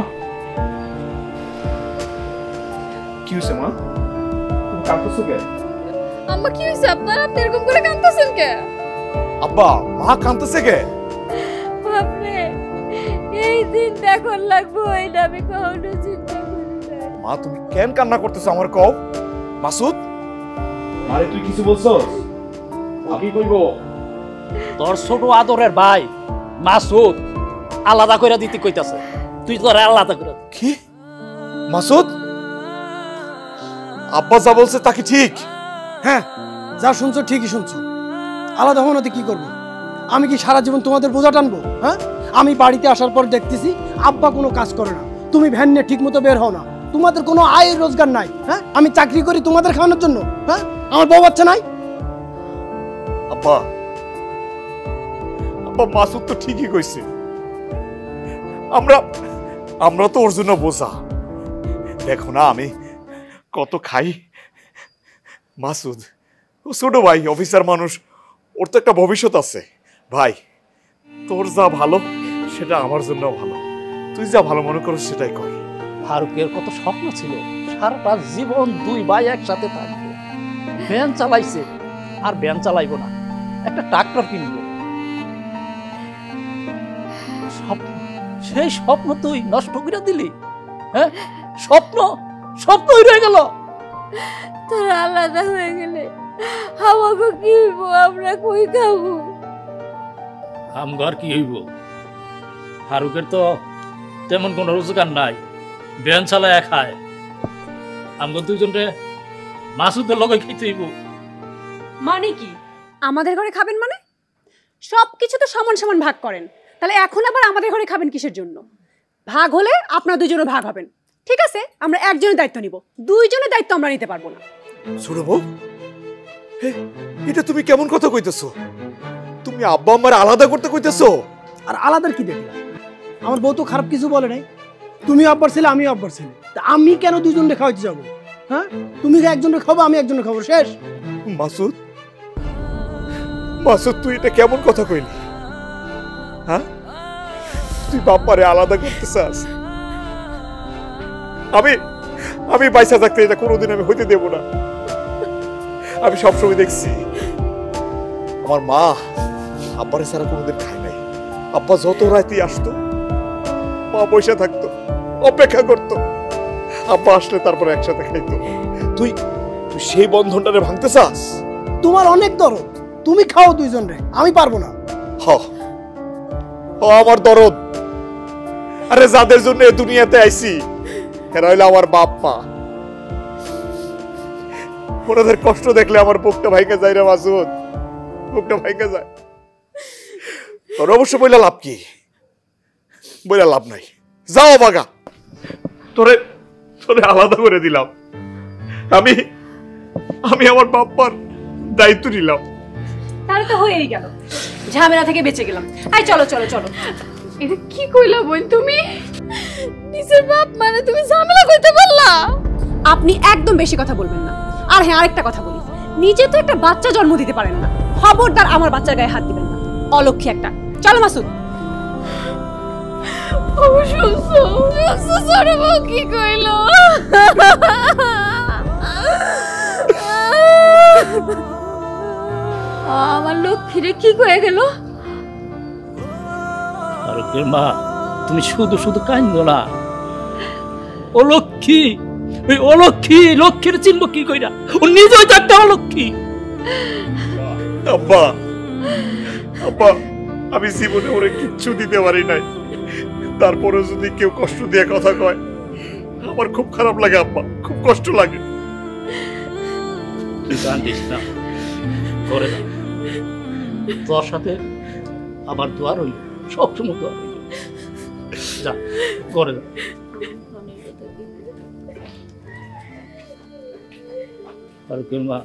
কি হয়েছে মা? তুমি কাঁদতেছো কে? আম্মা কি হইছে আপনার? আপনি এরকম করে কাঁদতেছেন কে? আব্বা, মা কাঁদতেছে কে? বাপরে, এই দিন দেখুন লাগবো, এটা আমি কখনো চিন্তা করি না। মা তুমি কেন কান্না করতেছো আমার কও? মাসুদ, আরে তুই কিছু বলছস? আমি কইব তোর ছোট আদরের ভাই মাসুদ আলাদা করে দিতে কইতাছে, তুই তোর আলাদা করে দে। কি? মাসুদ, আব্বা যা বলছে তা কি ঠিক? হ্যাঁ, যা শুনছো ঠিকই শুনছো। আলাদা হওয়াতে কি করবো? আমি কি সারা জীবন তোমাদের বোঝা টানবো? হ্যাঁ, আমি বাড়িতে আসার পর দেখতেছি আব্বা কোনো কাজ করে না, তুমি ভ্যান নিয়ে ঠিক মতো বের হও না, তোমাদের কোনো আয় রোজগার নাই। হ্যাঁ, আমি চাকরি করি তোমাদের খাওয়ানোর জন্য। হ্যাঁ, আমার বউ বাচ্চা নাই। আব্বা, আব্বা মাসুদ তো ঠিকই কইছে, আমরা তো ওর জন্য বোঝা। দেখো না আমি কত খাই। মাসুদ ও ছোট ভাই, অফিসার মানুষ, ওর তো একটা ভবিষ্যৎ আছে। ভাই, তোর যা ভালো সেটা আমার জন্য ভালো, তুই যা ভালো মনে করো সেটাই কর। ফারুকের কত স্বপ্ন ছিল সারাটা জীবন দুই ভাই একসাথে থাকবে। ভ্যান চালাইছে, আর ভ্যান চালাইবো না, একটা ট্রাক্টর কিনবো। স্বপ্ন, সেই স্বপ্ন তুই নষ্ট করে দিলি। হ্যাঁ, স্বপ্ন স্বপ্নই রয়ে গেল। তোরা আলাদা হয়ে গেলে আমাকে কি হইব? আমরা কই খাবো? আমগার কি হইব? ফারুকের তো তেমন কোনো রোজগার নাই, ভ্যান চালায় খায়। আমগো দুজনে মাসুদের লগে খাইতে হইব। মানে কি আমাদের ঘরে খাবেন? মানে সবকিছু তো সমান সমান ভাগ করেন, তাহলে এখন আবার আমাদের ঘরে খাবেন কিসের জন্য? ভাগ হলে আপনারা দুজনে ভাগ হবেন, ঠিক আছে? আমরা একজনের দায়িত্ব নিব, দুইজনের দায়িত্ব আমরা নিতে পারবো না। ছোট বউ, এটা তুমি কেমন কথা কইতেছো? তুমি আব্বা আমার আলাদা করতে কইতেছো? আর আলাদার কি দেখলাম? আমার বউ তো খারাপ কিছু বলে নাই। তুমি আব্বার ছেলে, আমি আব্বার ছেলে, তা আমি কেন দুজনকে খাওয়াইতে যাবো? হ্যাঁ, তুমি একজনের খাবো, আমি একজনের খাবো, শেষ। মাসুদ, মাসুদ তুই এটা কেমন কথা কইলি? হ্যাঁ, তুই বাপ্পারে আলাদা করতে চাস? আমি বাইসা থাকতে এটা কোনোদিন আমি হইতে দেব না। আমি সবসময় দেখছি আমার মা আব্বারে ছাড়া কোনোদিন খায় নাই। আব্বা যত রাতে আসতো, মা বসে থাকতো, অপেক্ষা করতো, আব্বা আসলে তারপরে একসাথে খাইতো। তুই তুই সেই বন্ধনটারে ভাঙতে চাস? তোমার অনেক দরদ, তুমি খাও দুইজন রে, আমি পারবো না। আমার দরদ, আরে যাদের জন্য এই দুনিয়াতে আইছি এরা হইলো আমার বাপ মা। ওনাদের কষ্ট দেখলে আমার বুকটা ভাইঙ্গা যায় রে মাসুদ, বুকটা ভাইঙ্গা যায়। তোর অবশ্য বইলা লাভ কি? বইলা লাভ নাই, যাও বাগা, তোরে আলাদা করে দিলাম। আমি আমার বাপ্পার দায়িত্ব নিলাম। তাহলে তো হয়েই গেল, ঝামেলা থেকে বেঁচে গেলাম। আই চলো চলো চলো। এটা কি কইলা বোন তুমি? নিজের বাপ মানে তুমি ঝামেলা কইতে বললা? আপনি একদম বেশি কথা বলবেন না। আর হ্যাঁ, আরেকটা কথা বলি, নিজে তো একটা বাচ্চা জন্ম দিতে পারেন না, খবরদার আমার বাচ্চার গায়ে হাত দিবেন না, অলক্ষী একটা। চলো মাসুদ। কি কইলো? আমার লক্ষ্মীরে কি কয়ে গেল? ফারুকের মা, তুমি শুধু শুধু কাঁদো না। অলক্ষী, ওই অলক্ষী, লক্ষ্মীর চিনব কি কইরা? ও নিজেই তো একটা অলক্ষী। আব্বা, আব্বা, আমি জীবনে ওরে কিচ্ছু দিতে পারি নাই, তারপরে যদি কেউ কষ্ট দিয়ে কথা কয় আমার খুব খারাপ লাগে আব্বা, খুব কষ্ট লাগে। তুই কান্দিস না, করে না। তোর সাথে আমার দোয়া রইল, সবসময় দোয়া রইল। যা, করে না। ফারুকের মা,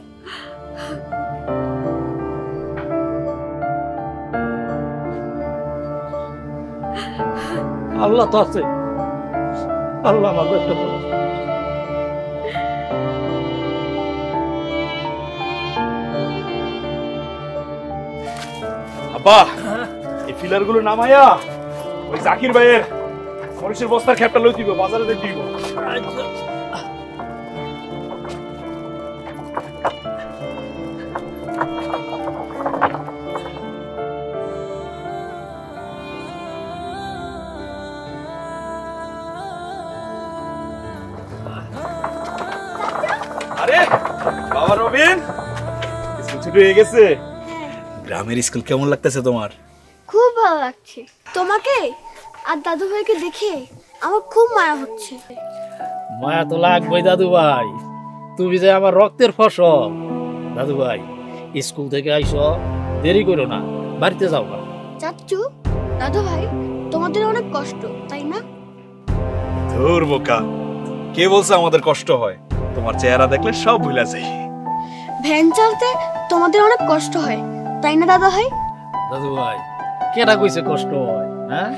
আল্লাহ তো আছে, আল্লাহ আমাকে একটা বলে। আব্বা এই ফিলার গুলো নামাইয়া ওই জাকির ভাইয়ের মরিচের বস্তার খ্যাপটা লই দিব, বাজারে দিয়ে দিব। আরে বাবা রবিন, স্কুল ছুটি হয়ে গেছে? গ্রামের স্কুল কেমন লাগতেছে তোমার? খুব ভালো লাগছে। তোমাকে আর দাদু ভাইকে দেখে আমার খুব মায়া হচ্ছে। মায়া তো লাগবেই দাদু ভাই, তুমি যে আমার রক্তের ফসল। দাদু ভাই স্কুল থেকে আইসো, দেরি করো না, বাড়িতে যাও না। চাচ্চু, দাদু ভাই তোমাদের অনেক কষ্ট তাই না? ধুর বোকা, কে বলছে আমাদের কষ্ট হয়? তোমার চেহারা দেখলে সব ভুলে যাই। ভ্যান চালাতে তোমাদের অনেক কষ্ট হয় তাই না দাদু ভাই? দাদু ভাই কেডা কইছে কষ্ট হয়? হ্যাঁ,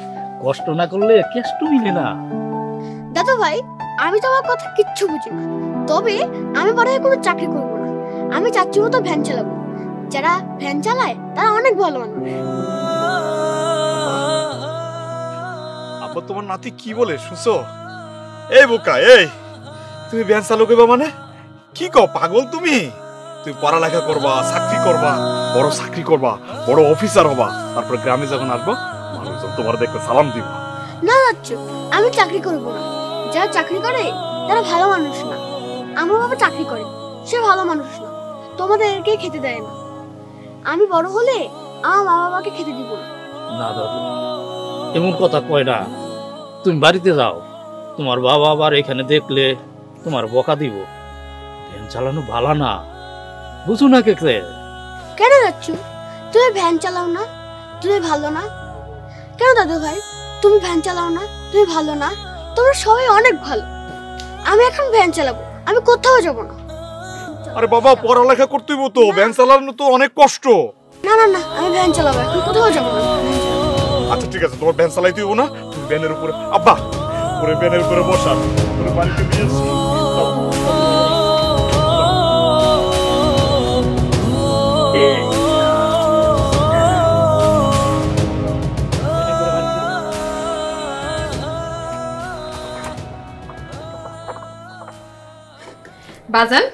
কষ্ট না করলে কেষ্ট মিলে না। দাদু ভাই আমি তোমার কথা কিচ্ছু বুঝি না, তবে আমি বড় হয়ে কোনো চাকরি করব না। আমি চাচ্চুর মতো ভ্যান চালাবো। যারা ভ্যান চালায় তারা অনেক ভালো মানুষ। আব্বা তোমার নাতি কি বলে শুনছো? এই বোকা, এই তুমি ভ্যান চালক হইবা মানে? কি কও পাগল তুমি? তুমি পড়ালেখা করবা, চাকরি করবা, বড় চাকরি করবা, বড় অফিসার হবা, তারপর গ্রামে যখন আসবো মানুষজন তোমার দেখতে সালাম দিবা। না চাচ্চু, আমি চাকরি করব না। যারা চাকরি করে তারা ভালো মানুষ না। আমার বাবা চাকরি করে, সে ভালো মানুষ না, তোমাদেরকে খেতে দেয় না। আমি বড় হলে আমার মা বাবাকে খেতে দিব না। না দাদু, এমন কথা কয় না। তুমি বাড়িতে যাও, তোমার বাবা আবার এখানে দেখলে তোমার বকা দিব। ভ্যান চালানো ভালো না, বুঝো না কে? কেন চাচ্চু, তুমি ভ্যান চালাও না? তুমি ভালো না কেন দাদু ভাই? তুমি ভ্যান চালাও না, তুমি ভালো না? তোমরা সবাই অনেক ভালো। আমি এখন ভ্যান চালাবো, আমি কোথাও যাব না। আরে বাবা পড়ালেখা করতে হইব তো, ভ্যান চালানো তো অনেক কষ্ট। না না না, আমি ভ্যান চালাবো, এখন কোথাও যাব না। আচ্ছা ঠিক আছে, তোমার ভ্যান চালাইতে হইব না, তুমি ভ্যানের উপরে আব্বা পুরো ভ্যানের উপরে বসা, পুরো বাড়িতে নিয়ে আসি। বাজান,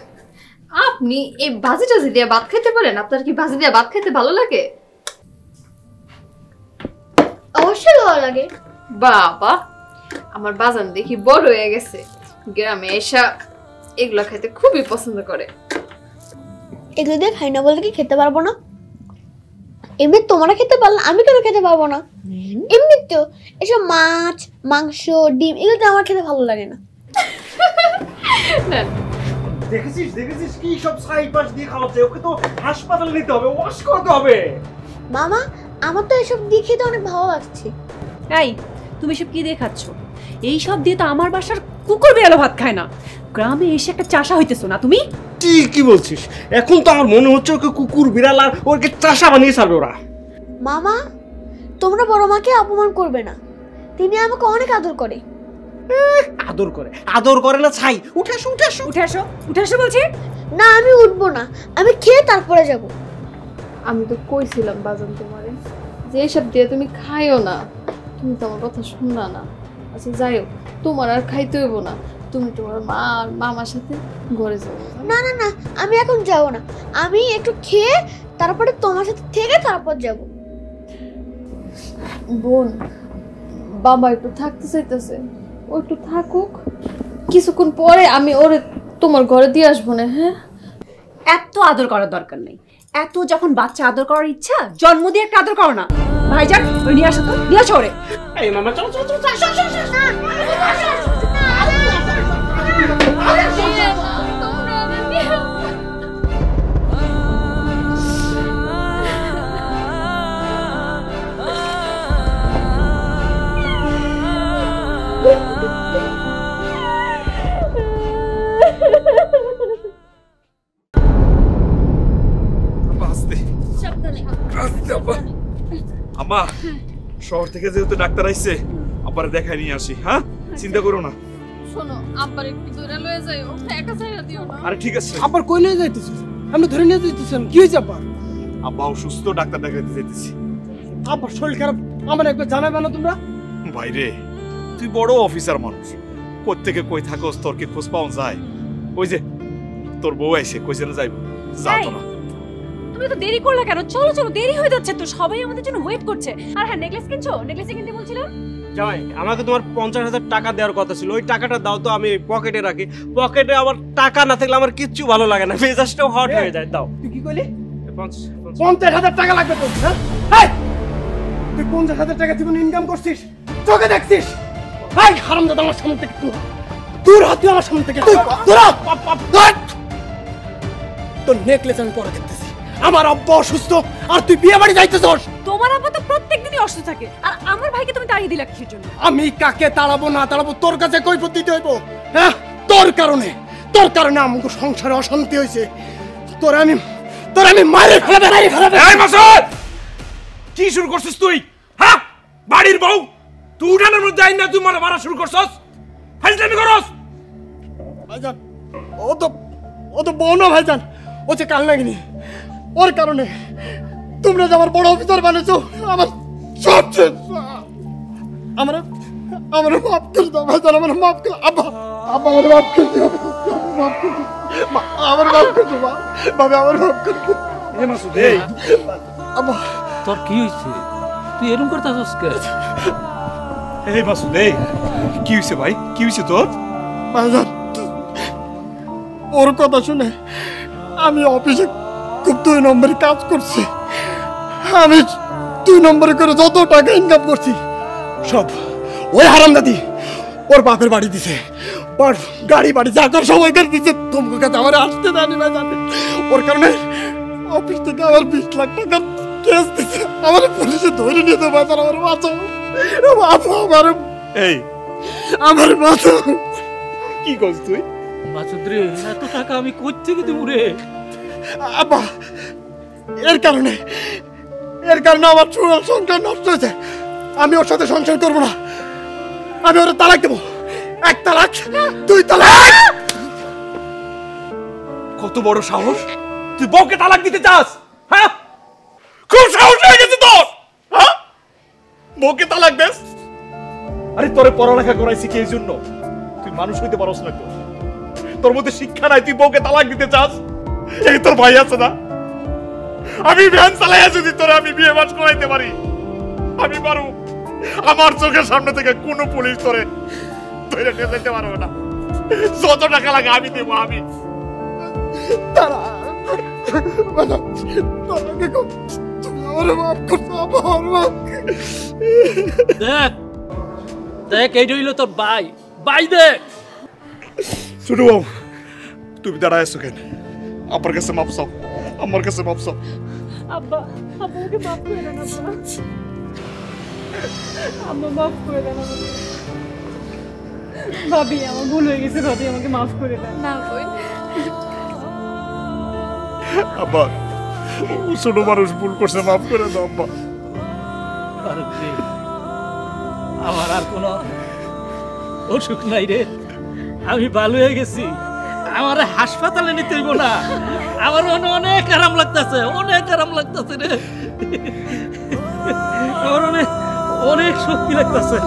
আপনি এই ভাজি টাজি দিয়ে ভাত খেতে পারেন? আপনার কি ভাজি দিয়ে ভাত খেতে ভালো লাগে? অবশ্যই ভালো লাগে। বাবা, আমার বাজান দেখি বড় হয়ে গেছে, গ্রামে এসা এগুলা খেতে খুবই পছন্দ করে। এগুলো দিয়ে খাই না বলে কি খেতে পারবো না? এমনি তোমরা খেতে পারলে আমি কেন খেতে পারবো না? এমনি তো এসব মাছ, মাংস, ডিম এগুলো আমার খেতে ভালো লাগে না। দেখেছিস দেখেছিস কি সব সাইপাস দিয়ে খাওয়াচ্ছে? ওকে তো হাসপাতালে নিতে হবে, ওয়াশ করতে হবে। মামা, আমার তো এসব দিয়ে খেতে অনেক ভালো লাগছে। এই তুমি সব কি দিয়ে খাচ্ছ? এই সব দিয়ে তো আমার বাসার কুকুর বিড়ালও ভাত খায় না। গ্রামে এসে একটা চাষা হইতেছো না তুমি? কি বলছিস? এখন তো আমার মনে হচ্ছে ওকে কুকুর বিড়াল আর ওকে চাষা বানিয়ে ছাড়বে ওরা। মামা, তোমরা বড় মাকে অপমান করবে না, তিনি আমাকে অনেক আদর করে। আদর করে না ছাই। উঠে আসো উঠে আসো উঠে আসো, উঠে আসো বলছি। না আমি উঠবো না, আমি খেয়ে তারপরে যাব। আমি তো কইছিলাম বাজান তোমারে যে এসব দিয়ে তুমি খাইও না, তুমি তো আমার কথা শুনলা না। আচ্ছা যাই হোক, তোমার আর খাইতে হইব না, তুমি তোমার মা আর মামার সাথে ঘরে যাও। না না না, আমি এখন যাব না, আমি একটু খেয়ে তারপরে তোমার সাথে থেকে তারপর যাব। বোন, বাবা একটু থাকতে চাইতেছে, ও একটু থাকুক, কিছুক্ষণ পরে আমি ওরে তোমার ঘরে দিয়ে আসবো না। হ্যাঁ, এত আদর করার দরকার নেই। এত যখন বাচ্চা আদর করার ইচ্ছা, জন্ম দিয়ে একটা আদর করো না। ভাইজান ওই নিয়ে আসো তো, নিয়ে আসো ওরে। এই মামা চলো চলো চলো আম্মা, শহর থেকে যেহেতু ডাক্তার আইছে, আব্বারে দেখাই নিয়ে আসি। হ্যাঁ, চিন্তা করো না। শোনো আব্বার একটু ধরে লয়ে যাইও, একা ছাইরা দিও না। আরে ঠিক আছে। আব্বার কই নিয়ে যাইতেছিস? আমি ধরে নিয়ে যাইতেছেন, কি হয়েছে আব্বা? আব্বা অসুস্থ, ডাক্তার দেখাইতে যাইতেছি। আব্বার শরীর খারাপ, আমার একবার জানাবে না তোমরা? ভাইরে, তুই বড় অফিসার মানুষ, কোত্থেকে কই থাকস, তোর কি খোঁজ পাওয়া যায়? ওই যে তোর বউ আইছে, কইছে না যাইব, যা তো না। তুমি তো দেরি করলে কেন? চলো চলো, দেরি হয়ে যাচ্ছে তো, সবাই আমাদের জন্য ওয়েট করছে। আর হ্যাঁ, নেকলেস কিনছো? নেকলেস কিনতে বলছিলাম। জামাই, আমাকে তোমার 50,000 টাকা দেওয়ার কথা ছিল, ওই টাকাটা দাও তো, আমি পকেটে রাখি। পকেটে আমার টাকা না থাকলে আমার কিচ্ছু ভালো লাগে না, মেজাজটাও হট হয়ে যায়। দাও। তুই কি কইলি? 50,000 টাকা লাগবে তোর? হ্যাঁ, তুই 50,000 টাকা জীবন ইনকাম করছিস, চোখে দেখছিস? ভাই হারামজাদা, আমার সামনে থেকে দূর হ, তুই আমার সামনে থেকে দূর হ। তোর নেকলেস আমি পরে দেখতেছি। আমার আব্বা অসুস্থ আর তুই বিয়ে বাড়ি যাইতেছস। তোমার আব্বা তো প্রত্যেকদিনই অসুস্থ থাকে, আর আমার ভাইকে তুমি তাড়িয়ে দিলা কিসের জন্য? আমি কাকে তাড়াবো না তাড়াবো তোর কাছে কৈফিয়ত দিতে হইব? হ্যাঁ, তোর কারণে আমাকে সংসারে অশান্তি হয়েছে। তোর আমি মারে ফেলাবে। এই মাসুদ, কি শুরু করছিস তুই? হ্যাঁ, বাড়ির বউ তুই উঠানের মধ্যে আইন না, তুই মারা শুরু করছস, ফাইজলামি করস। ভাইজান, ও তো বউ না ভাইজান, ও যে কাল নাগিনি। ওর কারণে তোমরা যে আমার বড় অফিসার বানিয়েছো, আমার সব শেষ। আমার মাফ করে দাও ভাইজান, আমার মাফ করে। আব্বা আমার মাফ করে দাও, আমার মাফ করে দাও বাবা, আমার মাফ করে দাও। এই মাসুদ, এই আব্বা, তোর কি হইছে? তুই এরকম করতাছস কে? এই মাসুদ, এই কি হইছে ভাই? কি হইছে তোর? ভাইজান, ওর কথা শুনে আমি অফিসে খুব 2 নম্বরে কাজ করছি। আমি 2 নম্বরে করে যত টাকা ইনকাম করছি সব ওই হারামজাদি ওর বাপের বাড়ি দিছে, ওর গাড়ি বাড়ি যা কর সবাই করে দিচ্ছে। তোমার কাছে আমার আসতে দেয়নি ভাইজান। ওর কারণে অফিস থেকে আমার 20 লাখ টাকা কেস দিচ্ছে। আমার পুলিশে ধরে নিয়ে তো ভাইজান, আমার বাঁচাও, আমার বাঁচাও। কি করছিস তুই? মাসুদ রে, এত টাকা আমি কই থেকে দিব রে? আব্বা, এর কারণে আমার সংসার নষ্ট হয়েছে। আমি ওর সাথে সংসার করবো না, আমি ওর তালাক দেবো। 1 তালাক, 2 তালাক। কত বড় সাহস, তুই বউকে তালাক দিতে চাস? হ্যাঁ, খুব সাহস হয়ে গেছে তোর। হ্যাঁ, বউকে তালাক দেস? আরে তোরে পড়ালেখা করাইছি কি এই জন্য? তুই মানুষ হইতে পারস না, তোর মধ্যে শিক্ষা নাই, তুই বউকে তালাক দিতে চাস? এই তোর ভাই আছে না, আমি ভ্যান চালাইয়া যদি তোরে আমি বিয়ে বাস করাইতে পারি, আমি পারবো। আমার চোখের সামনে থেকে কোনো পুলিশ তোরে ধরে নিয়ে যেতে পারবে না। যত টাকা লাগে আমি দেবো। আমি দেখ এই রইল তোর ভাই দেখ। ছোট বাবু, তুমি দাঁড়ায় আছো কেন? আমার কাছে মাপ চাও, আমার কাছে মাপ চাও। আব্বা, আব্বাকে মাফ করে দেন আব্বা। আম্মা মাফ করে দেন আমাকে। ভাবি, আমার ভুল হয়ে গেছে, ভাবি আমাকে মাফ করে দেন। না বই, আব্বা, ছোট মানুষ ভুল করছে, মাফ করে দাও আব্বা। আমার আর কোনো অসুখ নাই রে, আমি ভালো হয়ে গেছি। আমার হাসপাতালে নিতে হইব না, আমার অনেক আরাম লাগতেছে, রে। আমার অনেক শক্তি লাগতেছে।